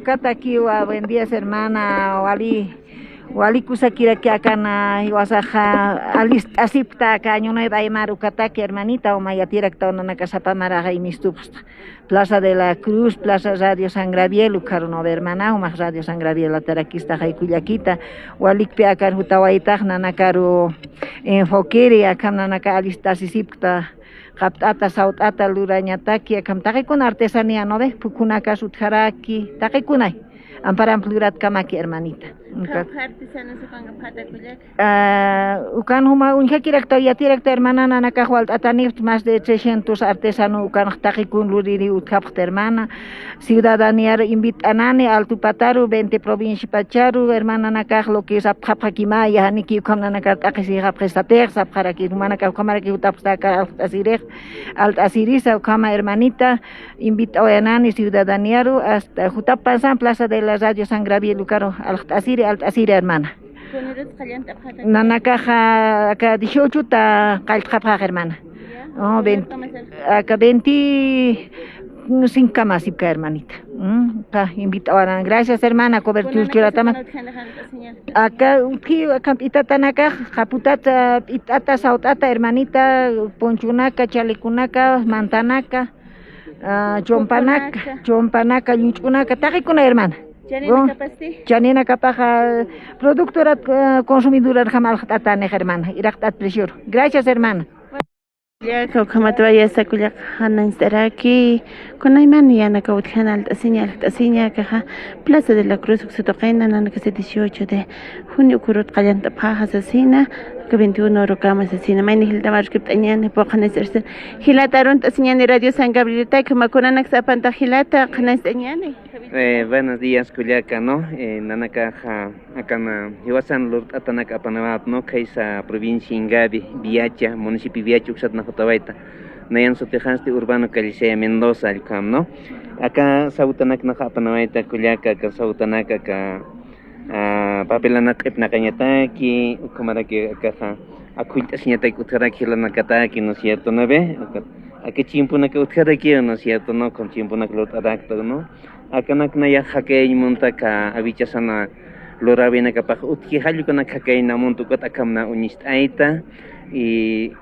Cata aquí, buen día, hermana, wali kusakira que acá na iwasaja asipta caño no iba a llamar Ucataque, hermanita, o maya directa una casa maraja y mis tubos. Plaza de la Cruz, Plaza Radio San Gabriel, Ucaro no hermana, o más Radio San Gabriel, la taraquista Jaicuyaquita, walik peacar hutawaitag nanacaro enfoquere, acá nanaca alistasisipta. Kaptata sautata lurañataki kamtaqi kuna artesanía no ve pukunaka sutjaraki taqi kunay amparan plurat kamaki hermanita ukan huma unja kirakta yatirakta hermana nanaka hualtatanift más de 300 artesano ukan taqi kun luriri utkapta hermana ciudadanía invitanani altu pataru 20 provincia pacharu hermana nanaka lo que es apapakimaya haniki ukam nanaka taqi si prestater sapjaraki humanaka ukamaraki utapstaka alta asirisa ukama hermanita invita oyanani ciudadanía hasta Jutapansan Plaza de la Radio San Gabriel Lucaro alta asiri hermana nanaka acá 18 ta qalqapa hermana oh 20 acá 25 más hermanita invita oyanan gracias hermana cobertura tama acá itatanaka japutata itata sautata hermanita ponchunaka chalicunaka mantanaka chompanaka yuchunaka taqikuna hermana Janina capaja productora consumidora jamal tatane hermana iraqtat presión gracias hermana ya kaukamatwaya sakulla hanan staraki kunaymani yana kautjana alta señal caja Plaza de la Cruz Oxitoqena nana que 18 de junio kurut qallanta paja asesina que 21 rokama asesina mayni hiltamar skiptañani poqana serse hilataron taseñani Radio San Gabriel ta kuma kunanak sapanta hilata qanastañani buenos días Culiaca, ¿no? Nanaka acá na Iwasan Lurt Atanaka Apanabat, ¿no? Kaisa provincia Ingabi, Viacha, municipio Viacha, Uxat Najotabaita. Nayan Sotejante Urbano Calicea Mendoza, el Cam, ¿no? Acá Sautanak Najapanavaita, Culiaca, acá Sautanak, acá Papelanak Epnakanyataki, Ukamaraki, acá Acuita Siñataki Utaraki, Lanakataki, ¿no es cierto? ¿No ve? Acá Chimpunaka Utaraki, ¿no es cierto? ¿No? Con Chimpunak Lut Adacto, ¿no? Acá naknaya hakey montaka abichasana lorabina kapaj utki halukana hakey namontukat akamna unistaita y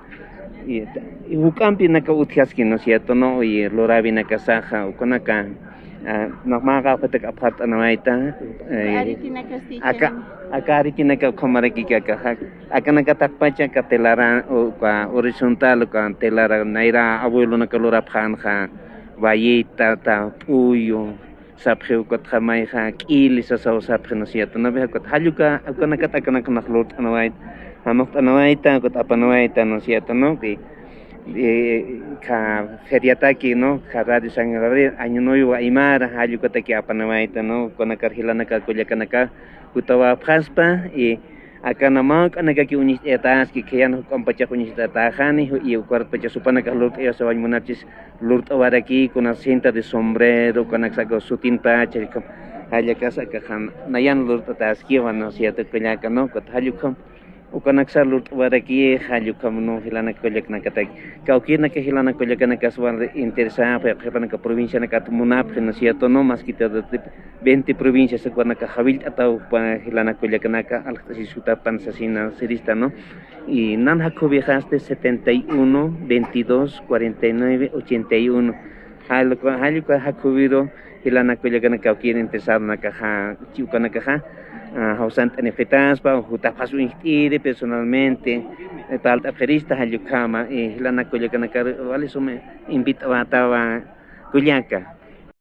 ukampi naka utkiaski no cierto no y lorabina kasaja ukonaka namaga patak apart anaita acá arikinaka komaraki kaka acá naka takpacha katelara o horizontal kan telara naira abuelo naka lorapanja valleta ta puyo sapje ko thamay ha kili sa sapje no cierto no ve ko haluka akanaka naklot anawait hamok anawaita ko apanawaita no cierto no que ka feriataki no ka Radio San Gabriel año nuevo aymara haluka taki apanawaita no konaka hilana ka kuliakanaka kutawa phaspa y acá namak anagaki unis etas que yan compacha unis tajani y cuerpo ya supana que lurt ya se va munachis lurt abaraki con cinta de sombrero con saco sutin pacha haya casa que han nayan lurt taski no cierto que ya no que halukum o con axar lurt abaraki halukum no hilana kolek na katak kaukina que hilana kolek na kaswan interesa para que provincia na katmunap no cierto no más que 20 provincias se cuando que Jabil atau para hilana kolek na ka alxasi suta pansasina serista no y nan hakobijaste 71 22 49 81 haluka hakobido hilana kolek na ka quieren empezar na caja chiukana caja hausant anefetas pa hutapasu instire personalmente talta ferista halukama hilana kolek na ka vale sume invita a Culiaca